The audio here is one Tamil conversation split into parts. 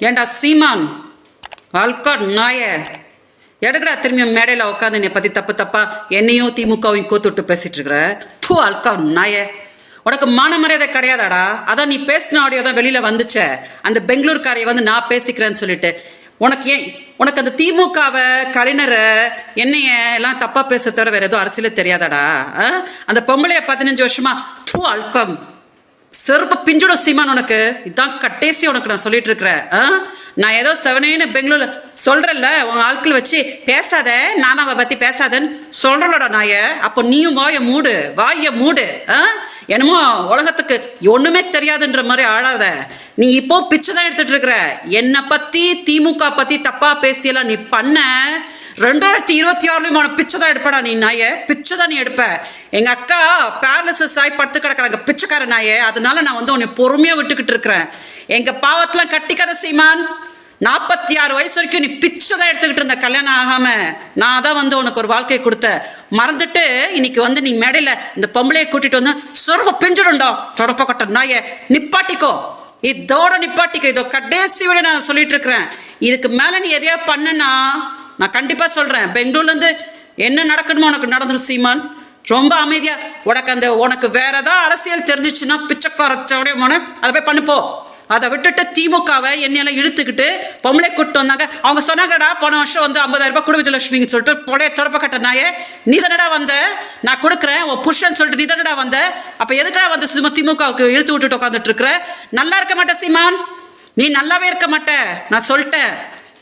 ஏண்டா சீமான் அல்காட் நாய எடுக்கடா திரும்பி மேடையில் உட்காந்து என்னை பற்றி தப்பு தப்பா என்னையும் திமுகவையும் கோத்துட்டு பேசிட்டு இருக்கிற தூ அல்காட் நாய. உனக்கு மான மரியாதை கிடையாதாடா? அதான் நீ பேசின ஆடியோ தான் வெளியில வந்துச்சே, அந்த பெங்களூர்காரையை வந்து நான் பேசிக்கிறேன்னு சொல்லிட்டு. உனக்கு அந்த திமுகவை கலைஞரை என்னைய எல்லாம் தப்பா பேச தவிர வேற எதுவும் அரசியல தெரியாதாடா? அந்த பொம்பளைய 15 வருஷமா தூ அல்கம் செருப்ப பிஞ்சுடும் சீமான். உனக்கு இதான் கட்டேசி உனக்கு நான் சொல்லிட்டு இருக்கிறேன். நான் ஏதோ செவனேன்னு பெங்களூர்ல சொல்றேன்ல, உங்க ஆட்கள் வச்சு பேசாத, நானாவை பத்தி பேசாதன்னு சொல்றலோட நாய. அப்போ நீயும் வாய மூடு. என்னமோ உலகத்துக்கு ஒண்ணுமே தெரியாதுன்ற மாதிரி ஆடாத. நீ இப்போ பிச்சை தான் எடுத்துட்டு இருக்கிற. என்னை பத்தி திமுக பத்தி தப்பா பேசியெல்லாம் நீ பண்ண 2026 பிச்சை தான் எடுப்படா நீ நாய. பிச்சை தான் நீ எடுப்ப. எங்க அக்கா பேரலிசிஸ் ஆகி படுத்து கிடக்குறாங்க பிச்சைக்கார நாய. அதனால நான் வந்து உன்னை பொறுமையா விட்டுக்கிட்டு இருக்கிறேன். எங்க பாவத்துல கட்டிக்காத சீமான். 46 வயசு வரைக்கும் நீ பிச்சை தான் எடுத்துக்கிட்டு இருந்த கல்யாணம் ஆகாம. நான் தான் வந்து உனக்கு ஒரு வாழ்க்கையை கொடுத்த மறந்துட்டு இன்னைக்கு வந்து நீ மேடையில இந்த பொம்பளையை கூட்டிட்டு வந்து சொர்வ பிஞ்சிடும்டா தொடப்ப கட்ட நாய. நிப்பாட்டிக்கோ, இதோட நிப்பாட்டிக்கோ. இதோ கடைசி விட நான் சொல்லிட்டு இருக்கிறேன். இதுக்கு மேல நீ எதையா பண்ணுனா நான் கண்டிப்பா சொல்றேன், பெங்களூர்ல இருந்து என்ன நடக்கணுமோ உனக்கு நடந்துடும் சீமான். ரொம்ப அமைதியா உனக்கு வேற ஏதாவது அரசியல் தெரிஞ்சிச்சுன்னா பிச்சைக்காரச்சோடைய அதை போய் பண்ணுப்போ. அதை விட்டுட்டு திமுகவை என்னையெல்லாம் இழுத்துக்கிட்டு பொம்பளை கூட்டு வந்தாங்க. அவங்க சொன்னாங்கடா போன வருஷம் வந்து 50,000 ரூபாய் குடு விஜயலட்சுமின்னு சொல்லிட்டு பொழைய தொடப்ப கட்ட நாயே. நீ தானடா வந்த, நான் கொடுக்குறேன் உன் புருஷன் சொல்லிட்டு நீ தானடா வந்த. அப்ப எதுக்கடா வந்து சும்மா திமுகவுக்கு இழுத்து விட்டுட்டு உட்காந்துட்டு இருக்கிற? நல்லா இருக்க மாட்டே சீமான், நீ நல்லாவே இருக்க மாட்ட. நான் சொல்லிட்டேன்,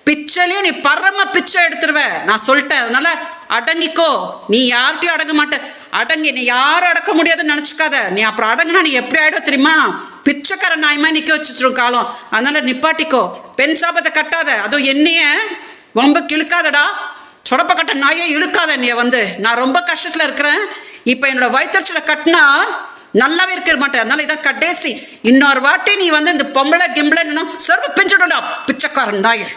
பிச்சையிலையும் நீ பரம பிச்சை எடுத்துருவ நான் சொல்லிட்டேன். அதனால அடங்கிக்கோ. நீ யார்கிட்டயும் அடங்க மாட்ட. அடங்கி நீ யாரும் அடக்க முடியாதுன்னு நினைச்சுக்காத. நீ அப்புறம் அடங்குனா நீ எப்படி ஆயிடும் தெரியுமா? பிச்சைக்கார நாயமா நிக்க வச்சுரும் காலம். அதனால நிப்பாட்டிக்கோ. பெண் சாபத்தை கட்டாத. அதுவும் என்னைய ரொம்ப இழுக்காதடா. சொடப்ப கட்ட நாயே இழுக்காத. நீ வந்து நான் ரொம்ப கஷ்டத்துல இருக்கிறேன். இப்ப என்னோட வயிற்றுல கட்டினா நல்லாவே இருக்க மாட்டேன். அதனால இதான் கடைசி. இன்னொரு வாட்டி நீ வந்து இந்த பொம்பளை கிம்பளை சொற்ப பிஞ்சிடும்டா பிச்சைக்காரன் நாயே.